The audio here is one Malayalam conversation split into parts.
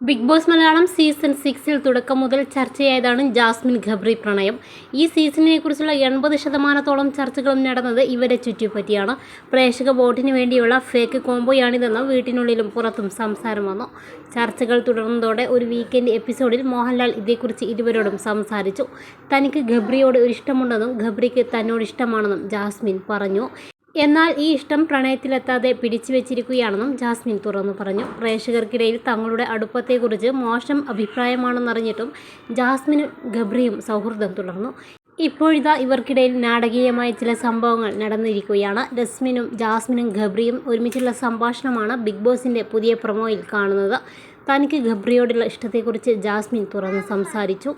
ബിഗ് ബോസ് മലയാളം സീസൺ 6 തുടക്കം മുതൽ ചർച്ചയായതാണ് ജാസ്മിൻ ഗബ്രി പ്രണയം. ഈ സീസണിനെക്കുറിച്ചുള്ള 80% ചർച്ചകളും നടന്നത് ഇവരെ ചുറ്റിപ്പറ്റിയാണ്. പ്രേക്ഷക വോട്ടിന് വേണ്ടിയുള്ള ഫേക്ക് കോംബോയാണിതെന്ന് വീട്ടിനുള്ളിലും പുറത്തും സംസാരം വന്നു. ചർച്ചകൾ തുടർന്നതോടെ ഒരു വീക്കെൻഡ് എപ്പിസോഡിൽ മോഹൻലാൽ ഇതേക്കുറിച്ച് ഇരുവരോടും സംസാരിച്ചു. തനിക്ക് ഗബ്രിയോട് ഒരു ഇഷ്ടമുണ്ടെന്നും ഗബ്രിക്ക് തന്നോട് ഇഷ്ടമാണെന്നും ജാസ്മിൻ പറഞ്ഞു. എന്നാൽ ഈ ഇഷ്ടം പ്രണയത്തിലെത്താതെ പിടിച്ചു വെച്ചിരിക്കുകയാണെന്നും ജാസ്മിൻ തുറന്നു പറഞ്ഞു. പ്രേക്ഷകർക്കിടയിൽ തങ്ങളുടെ അടുപ്പത്തെക്കുറിച്ച് മോശം അഭിപ്രായമാണെന്നറിഞ്ഞിട്ടും ജാസ്മിനും ഗബ്രിയും സൗഹൃദം തുടർന്നു. ഇപ്പോഴിതാ ഇവർക്കിടയിൽ നാടകീയമായ ചില സംഭവങ്ങൾ നടന്നിരിക്കുകയാണ്. ജാസ്മിനും ഗബ്രിയും ഒരുമിച്ചുള്ള സംഭാഷണമാണ് ബിഗ് ബോസിൻ്റെ പുതിയ പ്രൊമോയിൽ കാണുന്നത്. തനിക്ക് ഗബ്രിയോടുള്ള ഇഷ്ടത്തെക്കുറിച്ച് ജാസ്മിൻ തുറന്ന് സംസാരിച്ചു.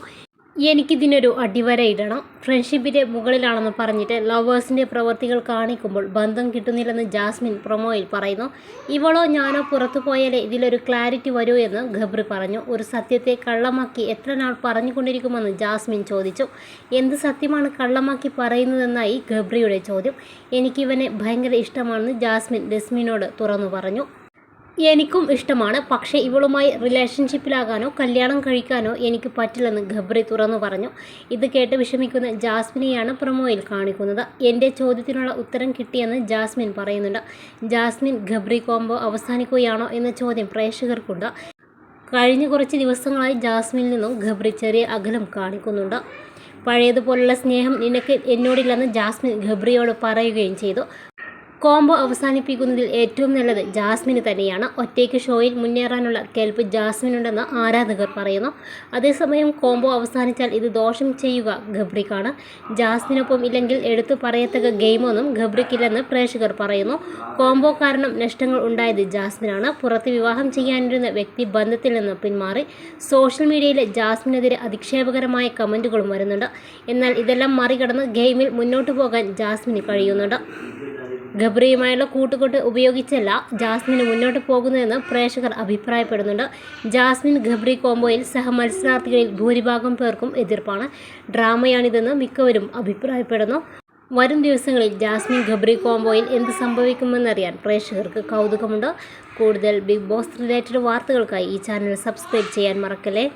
എനിക്കിതിനൊരു അടിവരയിടണം. ഫ്രണ്ട്ഷിപ്പിൻ്റെ മുകളിലാണെന്ന് പറഞ്ഞിട്ട് ലവേഴ്സിൻ്റെ പ്രവൃത്തികൾ കാണിക്കുമ്പോൾ ബന്ധം കിട്ടുന്നില്ലെന്ന് ജാസ്മിൻ പ്രൊമോയിൽ പറയുന്നു. ഇവളോ ഞാനോ പുറത്തു പോയാലേ ഇതിലൊരു ക്ലാരിറ്റി വരൂ എന്ന് ഗബ്രി പറഞ്ഞു. ഒരു സത്യത്തെ കള്ളമാക്കി എത്ര നാൾ പറഞ്ഞുകൊണ്ടിരിക്കുമെന്ന് ജാസ്മിൻ ചോദിച്ചു. എന്ത് സത്യമാണ് കള്ളമാക്കി പറയുന്നതെന്നായി ഗബ്രിയുടെ ചോദ്യം. എനിക്കിവനെ ഭയങ്കര ഇഷ്ടമാണെന്ന് ജാസ്മിൻ രശ്മിനോട് തുറന്നു പറഞ്ഞു. എനിക്കും ഇഷ്ടമാണ്, പക്ഷേ ഇവളുമായി റിലേഷൻഷിപ്പിലാകാനോ കല്യാണം കഴിക്കാനോ എനിക്ക് പറ്റില്ലെന്ന് ഗബ്രി തുറന്നു പറഞ്ഞു. ഇത് കേട്ട് വിഷമിക്കുന്ന ജാസ്മിനെയാണ് പ്രൊമോയിൽ കാണിക്കുന്നത്. എൻ്റെ ചോദ്യത്തിനുള്ള ഉത്തരം കിട്ടിയെന്ന് ജാസ്മിൻ പറയുന്നുണ്ട്. ജാസ്മിൻ ഗബ്രി കോംബോ അവസാനിക്കുകയാണോ എന്ന ചോദ്യം പ്രേക്ഷകർക്കുണ്ട്. കഴിഞ്ഞ കുറച്ച് ദിവസങ്ങളായി ജാസ്മിനിൽ നിന്നും ഗബ്രി ചെറിയ അകലം കാണിക്കുന്നുണ്ട്. പഴയതുപോലുള്ള സ്നേഹം നിനക്ക് എന്നോടില്ലെന്ന് ജാസ്മിൻ ഗബ്രിയോട് പറയുകയും ചെയ്തു. കോംബോ അവസാനിപ്പിക്കുന്നതിൽ ഏറ്റവും നല്ലത് ജാസ്മിന് തന്നെയാണ്. ഒറ്റയ്ക്ക് ഷോയിൽ മുന്നേറാനുള്ള കെൽപ്പ് ജാസ്മിനുണ്ടെന്ന് ആരാധകർ പറയുന്നു. അതേസമയം കോംബോ അവസാനിച്ചാൽ ഇത് ദോഷം ചെയ്യുക ഗബ്രിക്കാണ്. ജാസ്മിനൊപ്പം ഇല്ലെങ്കിൽ എടുത്തു പറയത്തക്ക ഗെയിമൊന്നും ഗബ്രിക്കില്ലെന്ന് പ്രേക്ഷകർ പറയുന്നു. കോംബോ കാരണം നഷ്ടങ്ങൾ ഉണ്ടായത് ജാസ്മിനാണ്. പുറത്ത് വിവാഹം ചെയ്യാനിരുന്ന വ്യക്തി ബന്ധത്തിൽ നിന്ന് പിന്മാറി. സോഷ്യൽ മീഡിയയിൽ ജാസ്മിനെതിരെ അധിക്ഷേപകരമായ കമൻറ്റുകളും വരുന്നുണ്ട്. എന്നാൽ ഇതെല്ലാം മറികടന്ന് ഗെയിമിൽ മുന്നോട്ട് പോകാൻ ജാസ്മിന് കഴിയുന്നുണ്ട്. ഗബ്രിയുമായുള്ള കൂട്ടുകെട്ട് ഉപയോഗിച്ചല്ല ജാസ്മിന് മുന്നോട്ട് പോകുന്നതെന്ന് പ്രേക്ഷകർ അഭിപ്രായപ്പെടുന്നുണ്ട്. ജാസ്മിൻ ഗബ്രി കോംബോയിൽ സഹമത്സരാർത്ഥികളിൽ ഭൂരിഭാഗം പേർക്കും എതിർപ്പാണ്. ഡ്രാമയാണിതെന്ന് മിക്കവരും അഭിപ്രായപ്പെടുന്നു. വരും ദിവസങ്ങളിൽ ജാസ്മിൻ ഗബ്രി കോംബോയിൽ എന്ത് സംഭവിക്കുമെന്നറിയാൻ പ്രേക്ഷകർക്ക് കൗതുകമുണ്ട്. കൂടുതൽ ബിഗ് ബോസ് റിലേറ്റഡ് വാർത്തകൾക്കായി ഈ ചാനൽ സബ്സ്ക്രൈബ് ചെയ്യാൻ മറക്കല്ലേ.